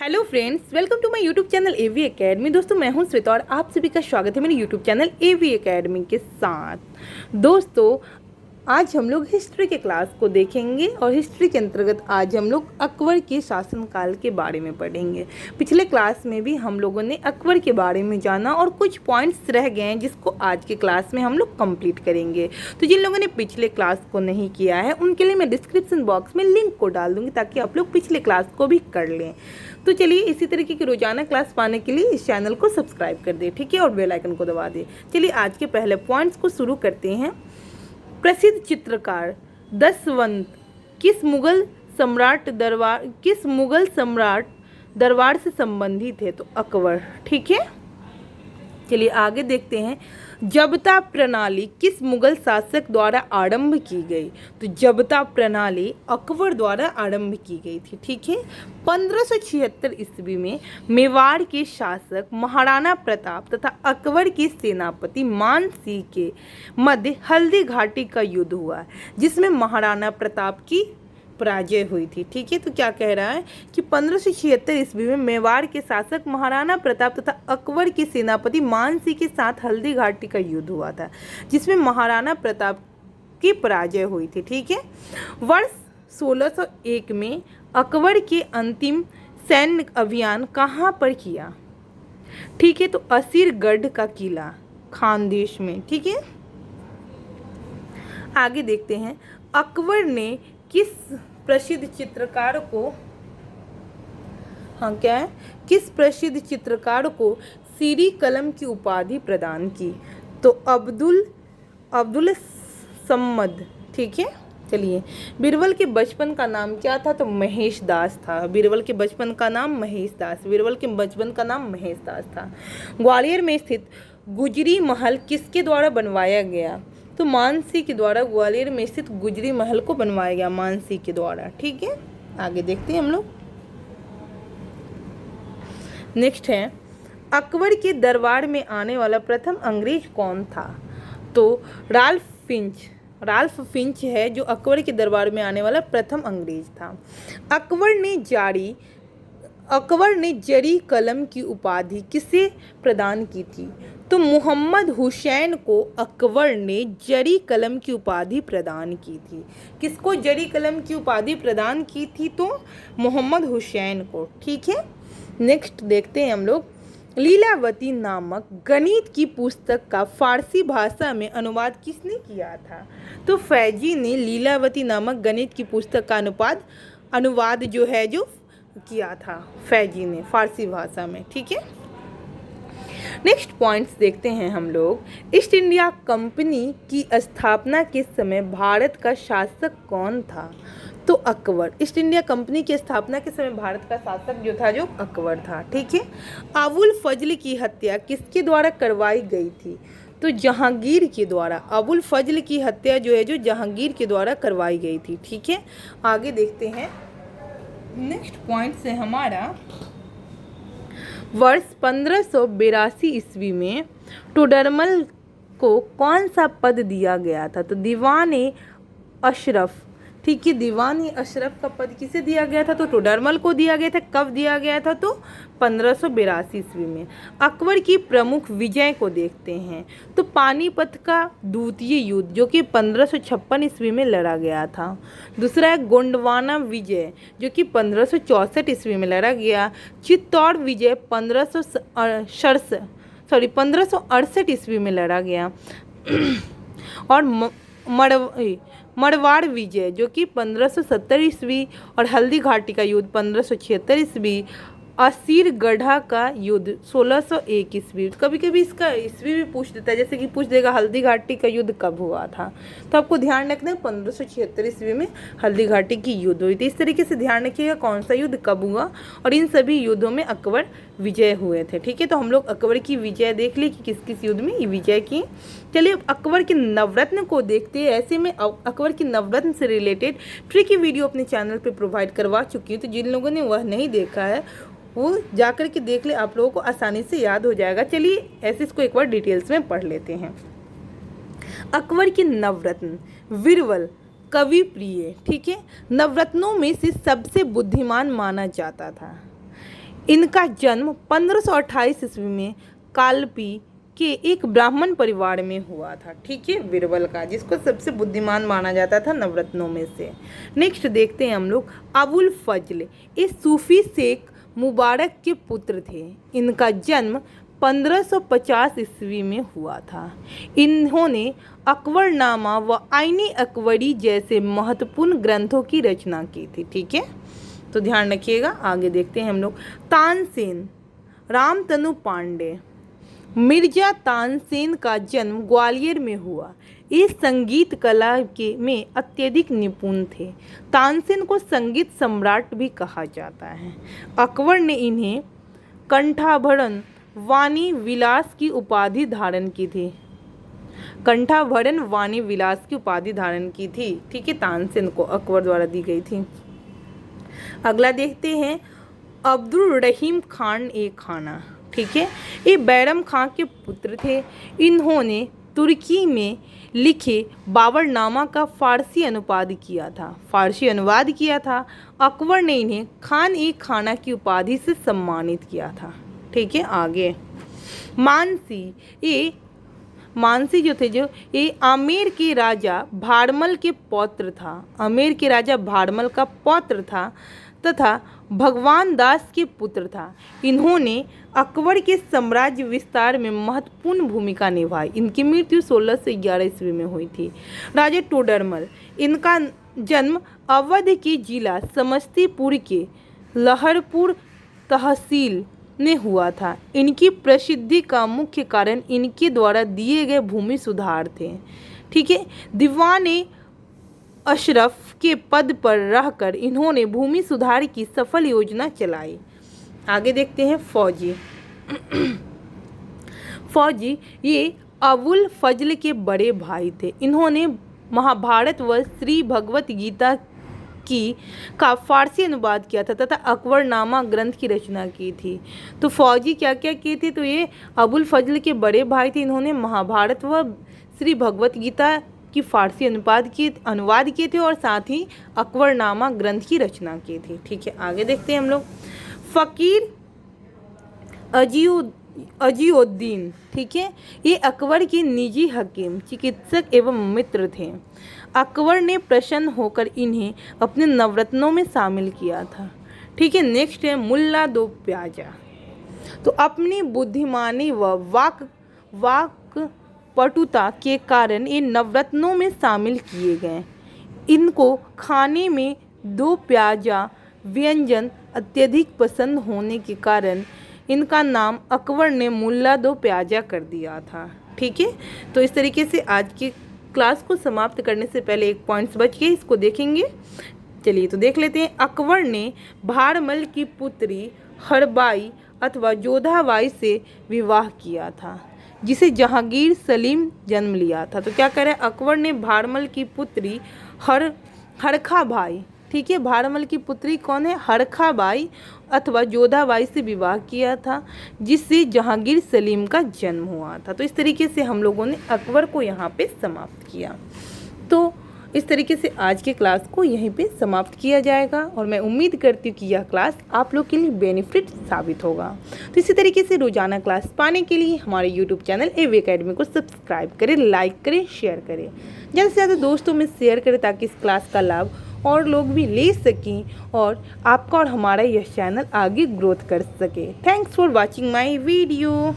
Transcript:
Hello friends, welcome to my YouTube channel AV academy. दोस्तों, मैं हूं श्वेता और आप सभी का स्वागत है मेरे यूट्यूब चैनल एवी एकेडमी के साथ। दोस्तों, आज हम लोग हिस्ट्री के क्लास को देखेंगे और हिस्ट्री के अंतर्गत आज हम लोग अकबर के शासनकाल के बारे में पढ़ेंगे। पिछले क्लास में भी हम लोगों ने अकबर के बारे में जाना और कुछ पॉइंट्स रह गए हैं जिसको आज के क्लास में हम लोग कंप्लीट करेंगे। तो जिन लोगों ने पिछले क्लास को नहीं किया है उनके लिए मैं डिस्क्रिप्शन बॉक्स में लिंक को डाल दूँगी ताकि आप लोग पिछले क्लास को भी कर लें। तो चलिए, इसी तरीके की रोजाना क्लास पाने के लिए इस चैनल को सब्सक्राइब कर दें, ठीक है, और बेल आइकन को दबा दें। चलिए, आज के पहले पॉइंट्स को शुरू करते हैं। प्रसिद्ध चित्रकार दशवंत किस मुगल सम्राट दरबार से संबंधित है? तो अकबर, ठीक है। चलिए आगे देखते हैं। जबता प्रणाली किस मुगल शासक द्वारा आरंभ की गई? तो जबता प्रणाली अकबर द्वारा आरंभ की गई थी, ठीक है। 1576 ईस्वी में मेवाड़ के शासक महाराणा प्रताप तथा अकबर के सेनापति मान सिंह के मध्य हल्दी घाटी का युद्ध हुआ, जिसमें महाराणा प्रताप की पराजय हुई थी, ठीक है। तो क्या कह रहा है कि 1576 ईस्वी में मेवाड़ के शासक महाराणा प्रताप तथा अकबर के सेनापति मान सिंह के साथ हल्दी घाटी का युद्ध हुआ था, जिसमें महाराणा प्रताप की पराजय हुई थी, ठीक है। वर्ष 1601 में अकबर के अंतिम सैन्य अभियान कहाँ पर किया? ठीक है, तो असीरगढ़ का किला खानदेश में, ठीक है। आगे देखते हैं। अकबर ने किस प्रसिद्ध चित्रकार को सीरी कलम की उपाधि प्रदान की? तो अब्दुल सम्मद, ठीक है। चलिए, बीरबल के बचपन का नाम क्या था? तो महेश दास था। बीरबल के बचपन का नाम महेश दास था। ग्वालियर में स्थित गुजरी महल किसके द्वारा बनवाया गया? तो मान सिंह के द्वारा ग्वालियर में स्थित गुजरी महल को बनवाया गया, मान सिंह के द्वारा, ठीक है। आगे देखते हैं हम लोग। नेक्स्ट है, अकबर के दरबार में आने वाला प्रथम अंग्रेज कौन था? तो राल्फ फिंच है जो अकबर के दरबार में आने वाला प्रथम अंग्रेज था। अकबर ने जरी कलम की उपाधि किसे प्रदान की थी? तो मोहम्मद हुसैन को अकबर ने जरी कलम की उपाधि प्रदान की थी। किसको जरी कलम की उपाधि प्रदान की थी? तो मोहम्मद हुसैन को, ठीक है। नेक्स्ट देखते हैं हम लोग। लीलावती नामक गणित की पुस्तक का फारसी भाषा में अनुवाद किसने किया था? तो फैजी ने लीलावती नामक गणित की पुस्तक का अनुवाद जो किया था, फैजी ने, फारसी भाषा में, ठीक है। नेक्स्ट पॉइंट्स देखते हैं हम लोग। ईस्ट इंडिया कंपनी की स्थापना के समय भारत का शासक कौन था? तो अकबर। ईस्ट इंडिया कंपनी की स्थापना के समय भारत का शासक जो अकबर था, ठीक है। अबुल फजल की हत्या किसके द्वारा करवाई गई थी? तो जहांगीर के द्वारा। अबुल फजल की हत्या जो जहांगीर के द्वारा करवाई गई थी, ठीक है। आगे देखते हैं। नेक्स्ट पॉइंट से हमारा वर्ष 1582 ईस्वी में टोडरमल को कौन सा पद दिया गया था? तो दीवान अशरफ, ठीक है। दीवान अशरफ का पद किसे दिया गया था? तो टोडरमल को दिया गया था। कब दिया गया था? तो 1582 ईस्वी में। अकबर की प्रमुख विजय को देखते हैं। तो पानीपत का द्वितीय युद्ध जो कि 1556 ईस्वी में लड़ा गया था। दूसरा है गोंडवाना विजय जो कि 1564 ईस्वी में लड़ा गया। चित्तौड़ विजय 1568 ईस्वी में लड़ा गया। और मरवाड़ विजय जो कि 1570 ईस्वी, और हल्दी घाटी का युद्ध 1576 ईस्वी। असीरगढ़ा का युद्ध 1601 ईस्वी। कभी कभी इसका ईस्वी भी पूछ देता है, जैसे कि पूछ देगा हल्दी घाटी का युद्ध कब हुआ था। तो आपको ध्यान रखना है 1576 ईस्वी में हल्दी घाटी की युद्ध हुई थी। इस तरीके से ध्यान रखिएगा कौन सा युद्ध कब हुआ, और इन सभी युद्धों में अकबर विजय हुए थे, ठीक है। तो हम लोग अकबर की विजय देख ली कि किस किस युद्ध में ये विजय की। चलिए, अब अकबर के नवरत्न को देखते हैं। ऐसे में अकबर की नवरत्न से रिलेटेड ट्रिकी वीडियो अपने चैनल पे प्रोवाइड करवा चुकी हूँ, तो जिन लोगों ने वह नहीं देखा है वो जाकर के देख ले, आप लोगों को आसानी से याद हो जाएगा। चलिए, ऐसे इसको एक बार डिटेल्स में पढ़ लेते हैं। अकबर की नवरत्न। बीरबल कवि प्रिय, ठीक है। नवरत्नों में से सबसे बुद्धिमान माना जाता था। इनका जन्म 1528 ईस्वी में कालपी के एक ब्राह्मण परिवार में हुआ था। ठीक है, बीरबल का, जिसको सबसे बुद्धिमान माना जाता था नवरत्नों में से। नेक्स्ट देखते हैं हम लोग अबुल फजल। इस सूफी शेख मुबारक के पुत्र थे। इनका जन्म 1550 ईस्वी में हुआ था। इन्होंने अकबरनामा व आईनी अकबरी जैसे महत्वपूर्ण ग्रंथों की रचना की थी। ठीक है, तो ध्यान रखिएगा। आगे देखते हैं हम लोग तानसेन रामतनु पांडे। मिर्जा तानसेन का जन्म ग्वालियर में हुआ। ये संगीत कला के में अत्यधिक निपुण थे। तानसेन को संगीत सम्राट भी कहा जाता है। अकबर ने इन्हें कंठाभरण वाणी विलास की उपाधि धारण की थी। कंठाभरण वाणी विलास की उपाधि धारण की थी। ठीक है, तानसेन को अकबर द्वारा दी गई थी। अगला देखते हैं अब्दुल रहीम खान ए खाना। ठीक है, ये बैरम खां के पुत्र थे। इन्होंने तुर्की में लिखे बाबरनामा का फारसी अनुवाद किया था। अकबर ने इन्हें खान ए खाना की उपाधि से सम्मानित किया था। ठीक है, आगे मानसी जो थे, ये आमेर के राजा भारमल के पौत्र था। आमेर के राजा भारमल का पौत्र था तथा भगवान दास के पुत्र था। इन्होंने अकबर के साम्राज्य विस्तार में महत्वपूर्ण भूमिका निभाई। इनकी मृत्यु 1611 ईस्वी में हुई थी। राजा टोडरमल, इनका जन्म अवध के जिला समस्तीपुर के लहरपुर तहसील में हुआ था। इनकी प्रसिद्धि का मुख्य कारण इनके द्वारा दिए गए भूमि सुधार थे। ठीक है, दीवान अशरफ के पद पर रहकर इन्होंने भूमि सुधार की सफल योजना चलाई। आगे देखते हैं फौजी ये अबुल फजल के बड़े भाई थे। इन्होंने महाभारत व श्री भगवत गीता का फारसी अनुवाद किया था तथा अकबरनामा ग्रंथ की रचना की थी। तो फौजी क्या क्या किए थे? तो ये अबुल फजल के बड़े भाई थे। इन्होंने महाभारत व श्री भगवत गीता की फारसी अनुवाद किए थे और साथ ही अकबरनामा ग्रंथ की रचना की थी। ठीक है, आगे देखते हैं हम लोग फ़कीर अजीउद्दीन। ठीक है, ये अकबर के निजी हकीम, चिकित्सक एवं मित्र थे। अकबर ने प्रसन्न होकर इन्हें अपने नवरत्नों में शामिल किया था। ठीक है, नेक्स्ट है मुल्ला दो प्याजा। तो अपनी बुद्धिमानी व वाक पटुता के कारण ये नवरत्नों में शामिल किए गए। इनको खाने में दो प्याजा व्यंजन अत्यधिक पसंद होने के कारण इनका नाम अकबर ने मुल्ला दो प्याजा कर दिया था। ठीक है, तो इस तरीके से आज की क्लास को समाप्त करने से पहले एक पॉइंट्स बच गए, इसको देखेंगे। चलिए तो देख लेते हैं। अकबर ने भारमल की पुत्री हरबाई अथवा जोधाबाई से विवाह किया था, जिसे जहांगीर सलीम जन्म लिया था। तो क्या कह रहे हैं? अकबर ने भारमल की पुत्री हरखा बाई, ठीक है, भारमल की पुत्री कौन है? हरखा बाई अथवा जोधाबाई से विवाह किया था, जिससे जहांगीर सलीम का जन्म हुआ था। तो इस तरीके से हम लोगों ने अकबर को यहाँ पे समाप्त किया। तो इस तरीके से आज के क्लास को यहीं पे समाप्त किया जाएगा और मैं उम्मीद करती हूँ कि यह क्लास आप लोग के लिए बेनिफिट साबित होगा। तो इसी तरीके से रोजाना क्लास पाने के लिए हमारे यूट्यूब चैनल AV Academy को सब्सक्राइब करें, लाइक करें, शेयर करें, ज़्यादा से ज़्यादा दोस्तों में शेयर करें ताकि इस क्लास का लाभ और लोग भी ले सकें और आपका और हमारा यह चैनल आगे ग्रोथ कर सके। Thanks for watching my video.